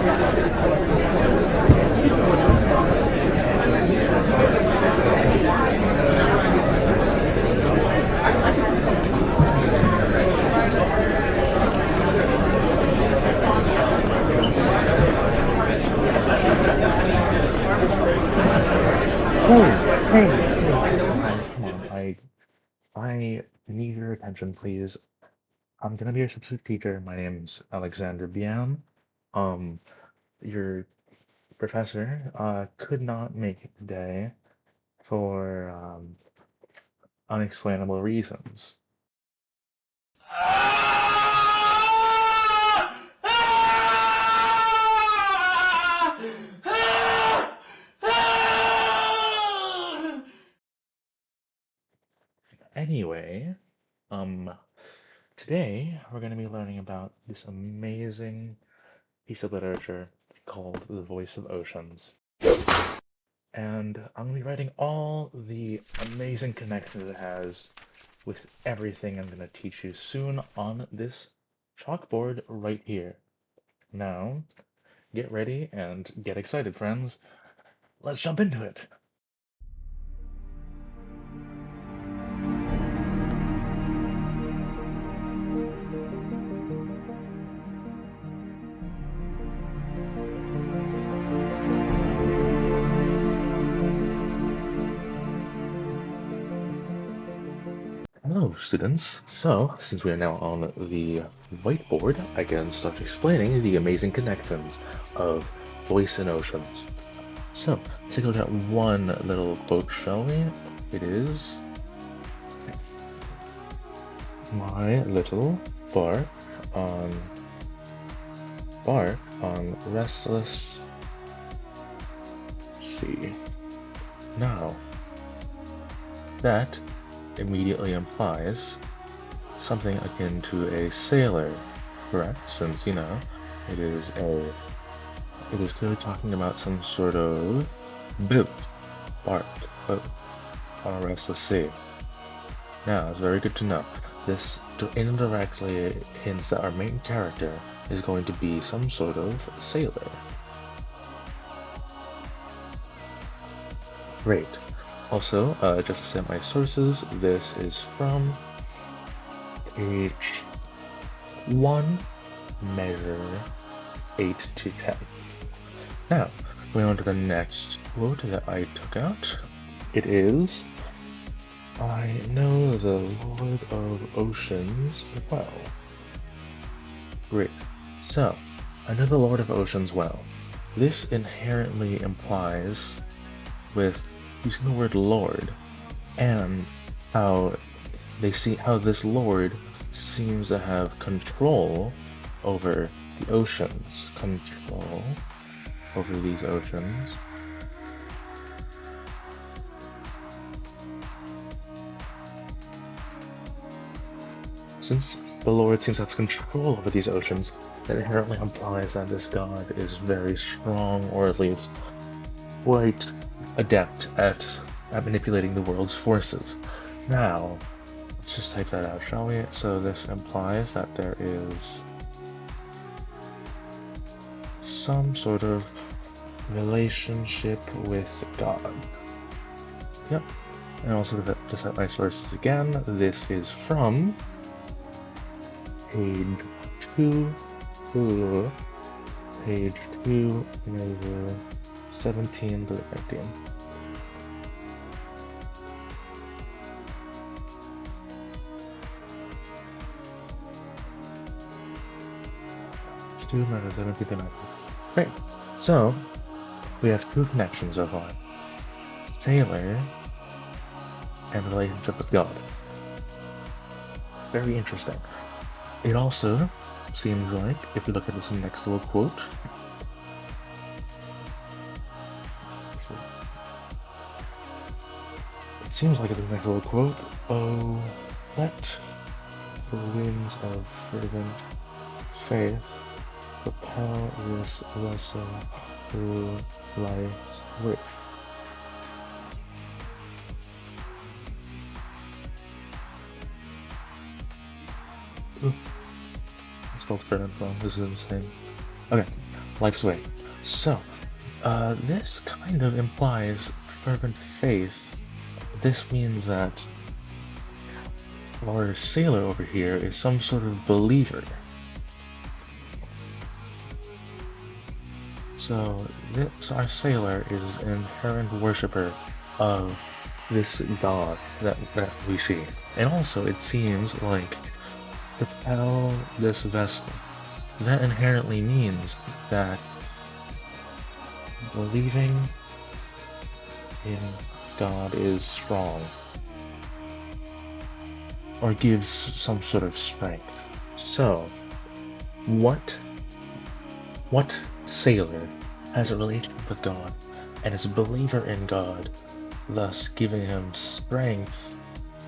Hey, guys, come on. I need your attention, please. I'm gonna be your substitute teacher. My name's Alexander Bian. Um, your professor could not make it today for unexplainable reasons. Anyway, um, today we're gonna be learning about this amazing piece of literature called The Voice of Oceans. And I'm gonna be writing all the amazing connections it has with everything I'm gonna teach you soon on this chalkboard right here. Now, get ready and get excited, friends. Let's jump into it. Hello, students. So, since we are now on the whiteboard, I can start explaining the amazing connections of voice and oceans. So, let's take a look at one little quote, shall we? It is, "My little on bark on restless sea." Now, that immediately implies something akin to a sailor, correct? Since, it is clearly talking about some sort of boat, boat on a restless sea. Now, it's very good to know. This indirectly hints that our main character is going to be some sort of sailor. Great. Also, just to set my sources, this is from page 1, measure 8 to 10. Now, going on to the next quote that I took out. It is, "I know the Lord of Oceans well." Great. So, I know the Lord of Oceans well. This inherently implies, with using the word Lord, and how this Lord seems to have control over the oceans. Control over these oceans. Since the Lord seems to have control over these oceans, that inherently implies that this god is very strong, or at least quite adept at manipulating the world's forces. Now, let's just type that out, shall we? So this implies that there is some sort of relationship with God. Yep. And also to set my sources again, this is from page 2, measure 17 to 19. Measure 17 to 19. Great. So, we have two connections so far. Sailor and relationship with God. Very interesting. It also seems like, if we look at this next little quote, it seems like it's the next little quote, "Oh, let the winds of fervent faith propel this vessel through life's way." It's called fervent wrong. This is insane. Okay, life's way. So, this kind of implies fervent faith. This means that our sailor over here is some sort of believer. So our sailor is an inherent worshipper of this god that we see. And also it seems like to propel this vessel, that inherently means that believing in God is strong, or gives some sort of strength. So, what sailor has a relationship with God and is a believer in God, thus giving him strength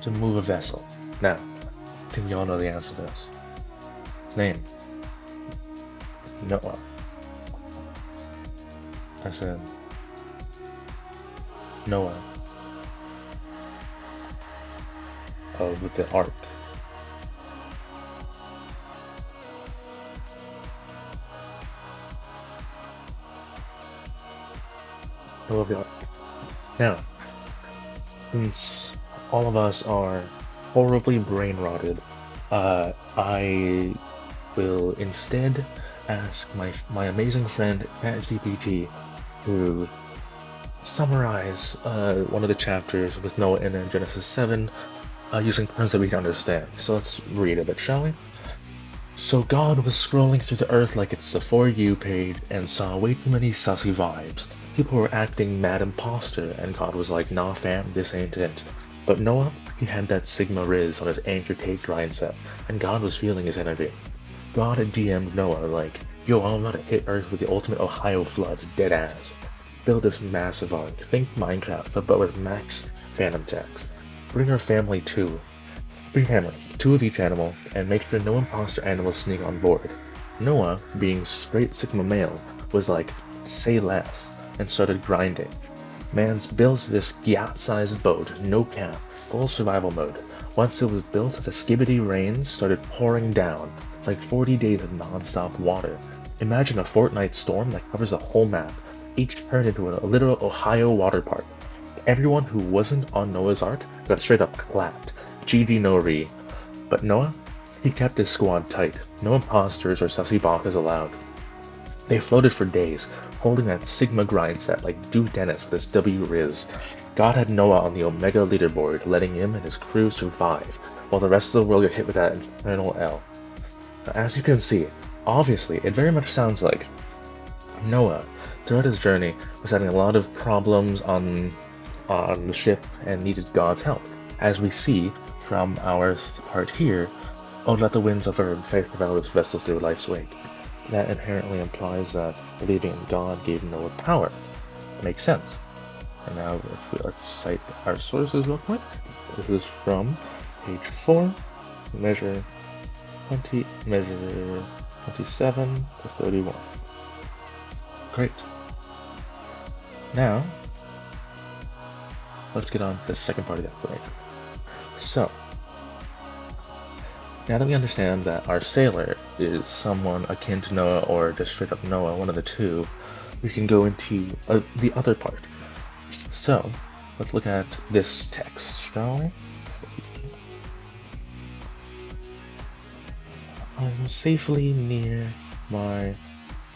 to move a vessel? Now, I think you all know the answer to this. His name, Noah. I said, Noah of the Ark. Noah of the Ark. Now, since all of us are horribly brain rotted, I will instead ask my amazing friend ChatGPT to summarize one of the chapters with Noah in Genesis 7 using terms that we can understand. So let's read a bit, shall we? So God was scrolling through the earth like it's the For You page and saw way too many sussy vibes. People were acting mad imposter, and God was like, nah fam, this ain't it. But Noah, he had that Sigma Riz on his anchor take grind set, and God was feeling his energy. God had DM'd Noah like, yo, I'm about to hit Earth with the ultimate Ohio flood, dead ass. Build this massive ark, think Minecraft, but with max phantom tax. Bring our family too. Bring family, 2 of each animal, and make sure no imposter animals sneak on board. Noah, being straight Sigma male, was like, say less, and started grinding. Man's built this yacht-sized boat, no cap, full survival mode. Once it was built, the skibbity rains started pouring down, like 40 days of non-stop water. Imagine a Fortnite storm that covers the whole map, each turned into a literal Ohio water park. Everyone who wasn't on Noah's Ark got straight up clapped. GG no re. But Noah, he kept his squad tight. No imposters or sussy bonkers allowed. They floated for days, holding that Sigma grind set like Duke Dennis with his W Riz. God had Noah on the Omega leaderboard, letting him and his crew survive, while the rest of the world got hit with that infernal L. Now, as you can see, obviously, it very much sounds like Noah, throughout his journey, was having a lot of problems on the ship and needed God's help. As we see from our part here, oh, let the winds of her faith develop vessels through life's wake. That inherently implies that believing in God gave Noah power. It makes sense. And now, let's cite our sources real quick. This is from page 4, measure 27 to 31. Great. Now, let's get on to the second part of the explanation. So, now that we understand that our sailor is someone akin to Noah or just straight up Noah, one of the two, we can go into the other part. So, let's look at this text, shall we? I'm safely near my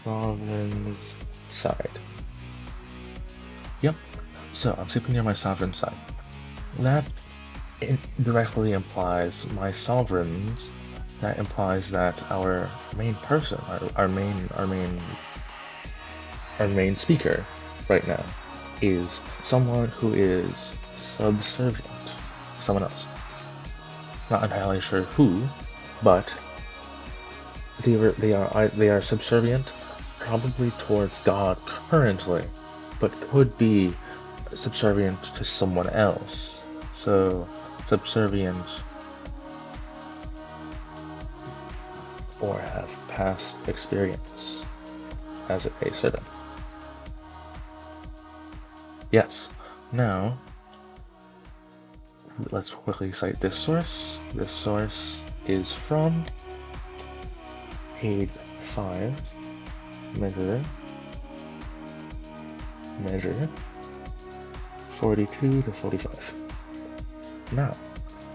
sovereign's side. Yep, so I'm safely near my sovereign's side. That directly implies my sovereigns. That implies that our main person, our main speaker right now is someone who is subservient to someone else. Not entirely sure who, but they are subservient, probably towards God currently, but could be subservient to someone else. So subservient or have past experience as it may serve them. Yes. Now, let's quickly cite this source. This source is from page 5, measure 42 to 45. Now,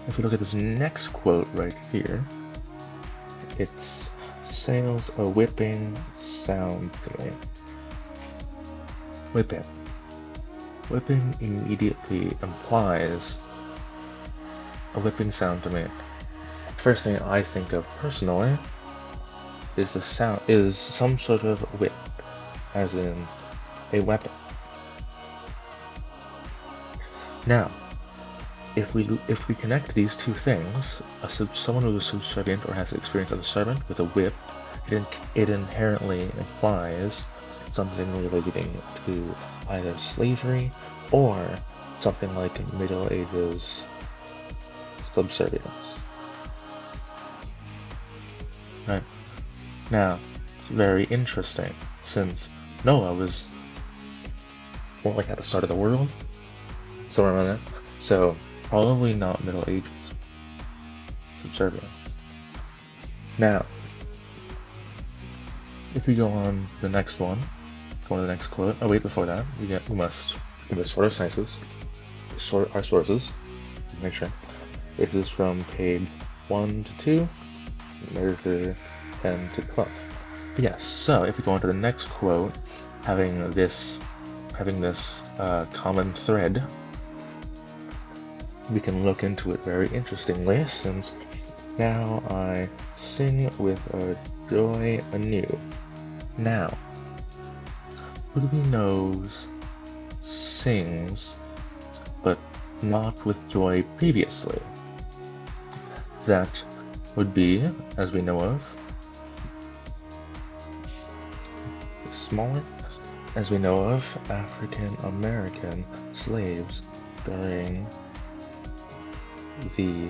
if we look at this next quote right here, it sails a whipping sound to me. Whipping. Whipping immediately implies a whipping sound to me. First thing I think of personally is the sound is some sort of whip, as in a weapon. Now, if we connect these two things, someone who is subservient or has experience of a servant with a whip, it inherently implies something relating to either slavery or something like Middle Ages subservience. Right. Now, it's very interesting, since Noah was more like at the start of the world, somewhere around that. So, probably not Middle Ages subservience. Now, if we go on the next one, go on to the next quote. Oh wait, before that, we must sort our sources. Sort our sources. Make sure. It is from page 1 to 2, measure 10 to 12. But yes, so if we go on to the next quote, having this common thread, we can look into it very interestingly, since now I sing with a joy anew. Now, who do we knows sings, but not with joy previously? That would be, as we know of, smaller, as we know of, African American slaves during the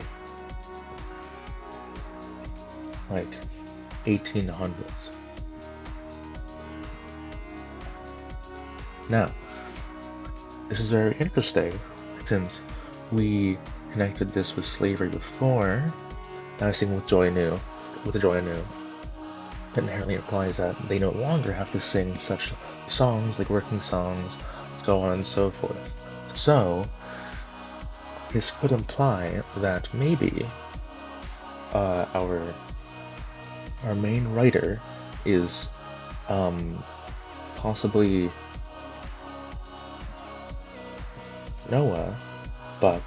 1800s. Now, this is very interesting, since we connected this with slavery before. Now I sing with joy anew, with a joy anew. That inherently implies that they no longer have to sing such songs like working songs, so on and so forth. So, this could imply that maybe our main writer is possibly Noah, but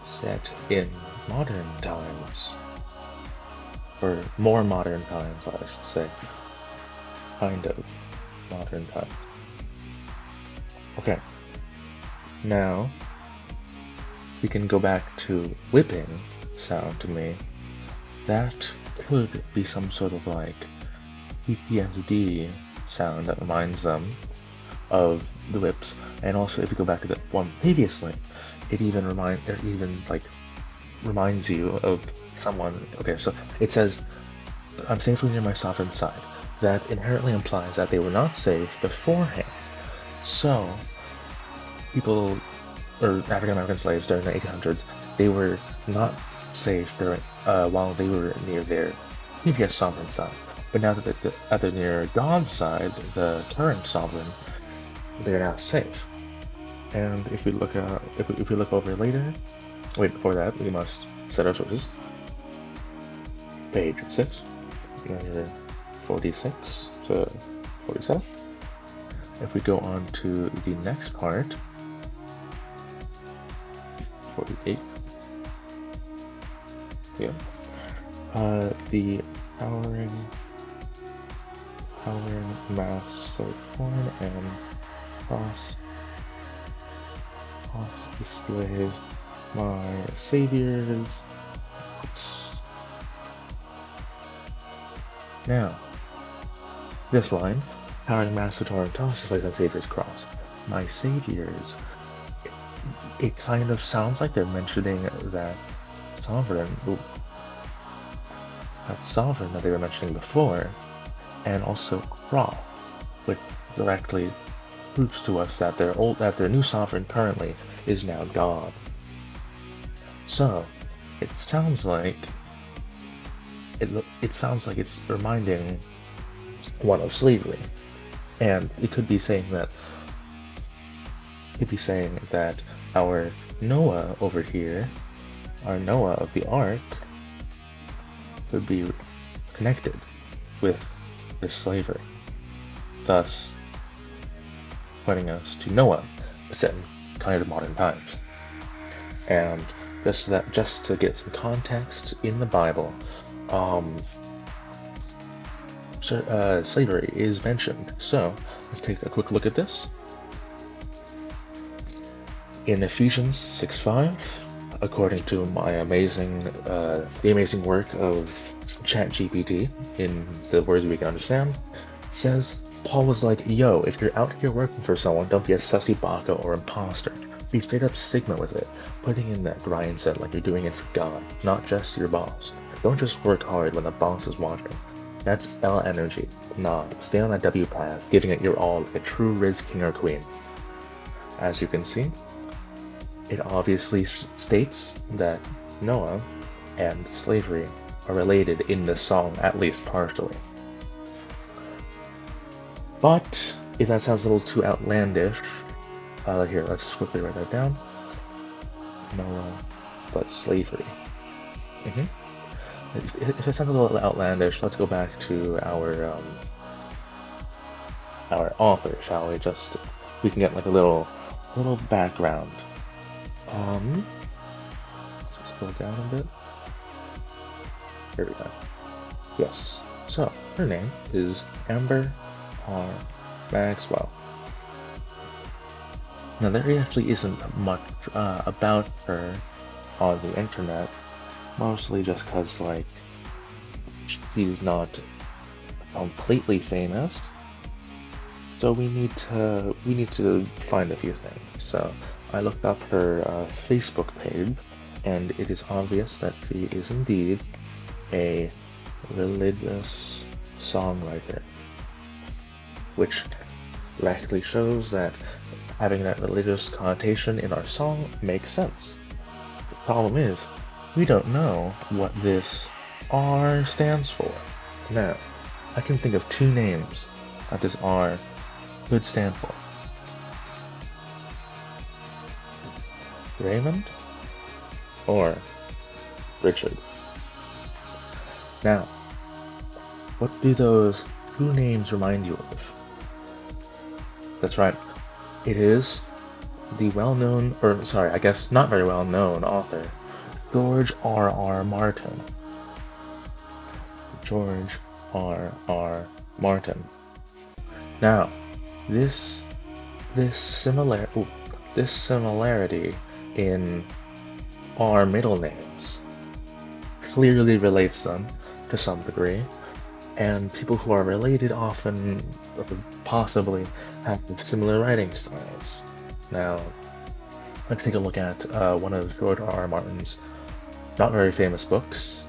set in modern times, or more modern times, I should say. Kind of modern times. Okay. Now, we can go back to whipping sound to me. That could be some sort of like PTSD sound that reminds them of the whips. And also, if you go back to the one previously, it even reminds you of someone. Okay, so it says, "I'm safely near my sovereign side." That inherently implies that they were not safe beforehand. So, people, or African American slaves during the 1800s, they were not safe during while they were near their previous sovereign side. But now that they're near God's side, the current sovereign, they're now safe. And if we look over later, wait, before that, we must set our sources. Page 6, 46 to 47. If we go on to the next part, 48. Yeah. The powering mass of corn and cross displays my savior's. Now, this line, powering mass of corn toss displays my savior's cross. My savior's. It kind of sounds like they're mentioning that sovereign that they were mentioning before, and also cross, which directly proves to us that their new sovereign currently is now God. So, it sounds like it's reminding one of slavery. And it could be saying that our Noah over here, our Noah of the Ark, could be connected with this slavery, thus pointing us to Noah, set in kind of modern times. And just to get some context in the Bible, slavery is mentioned. So let's take a quick look at this. In Ephesians 6:5, according to the amazing work of ChatGPT in the words we can understand, it says, Paul was like, yo, if you're out here working for someone, don't be a sussy baka or imposter. Be straight up Sigma with it, putting in that grind set like you're doing it for God, not just your boss. Don't just work hard when the boss is watching. That's L energy. Nah, stay on that W path, giving it your all like a true Riz king or queen. As you can see, it obviously states that Noah and slavery are related in this song, at least partially. But if that sounds a little too outlandish, here, let's just quickly write that down. Noah, but slavery. If it sounds a little outlandish, let's go back to our author, shall we? We can get like a little background. Let's just go down a bit. Here we go. Yes. So her name is Amber R. Maxwell. Now there actually isn't much about her on the internet, mostly just because like she's not completely famous. So we need to find a few things. So I looked up her Facebook page, and it is obvious that she is indeed a religious songwriter, which actually shows that having that religious connotation in our song makes sense. The problem is, we don't know what this R stands for. Now, I can think of two names that this R could stand for. Raymond or Richard. Now, what do those two names remind you of? That's right, it is the well-known, or sorry, I guess not very well-known author, George R.R. Martin. George R.R. Martin. Now, this similarity in our middle names clearly relates them to some degree, and people who are related often possibly have similar writing styles. Now, let's take a look at one of George R.R. Martin's not very famous books,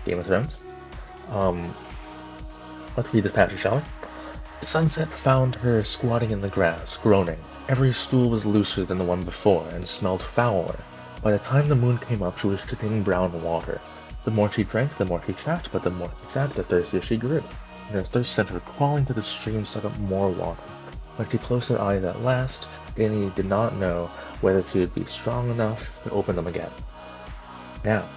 Game of Thrones. Let's read this passage, shall we? The sunset found her squatting in the grass, groaning. Every stool was looser than the one before, and smelled fouler. By the time the moon came up, she was sipping brown water. The more she drank, the more she chapped, but the more she chapped, the thirstier she grew. And her thirst sent her crawling to the stream, suck up more water. When she closed her eyes at last, Danny did not know whether she would be strong enough to open them again. Now,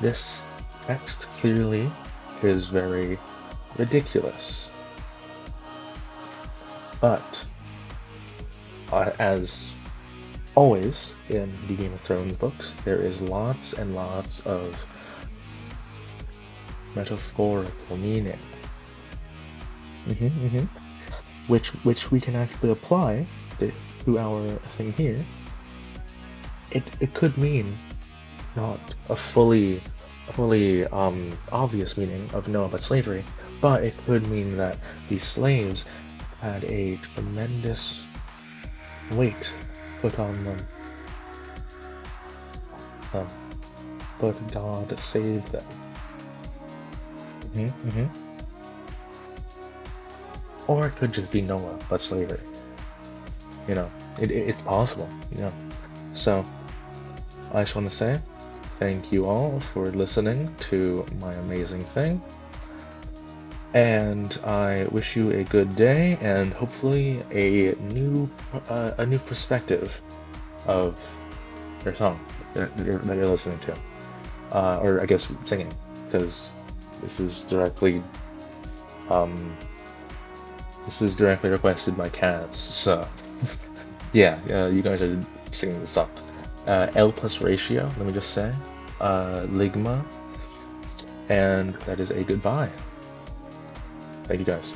this text clearly is very ridiculous. But, as always in the Game of Thrones books, there is lots and lots of metaphorical meaning. Which we can actually apply to our thing here. It could mean not a fully obvious meaning of Noah but slavery, but it could mean that these slaves had a tremendous weight put on them. But God saved them. Or it could just be Noah but slavery. You know, it's possible. You know, so I just want to say thank you all for listening to my amazing thing. And I wish you a good day and hopefully a new perspective of your song that you're listening to, or I guess singing, because this is directly um, this is directly requested by Kaz. So yeah, you guys are singing this up. L plus ratio. Let me just say, Ligma, and that is a goodbye. Thank you guys.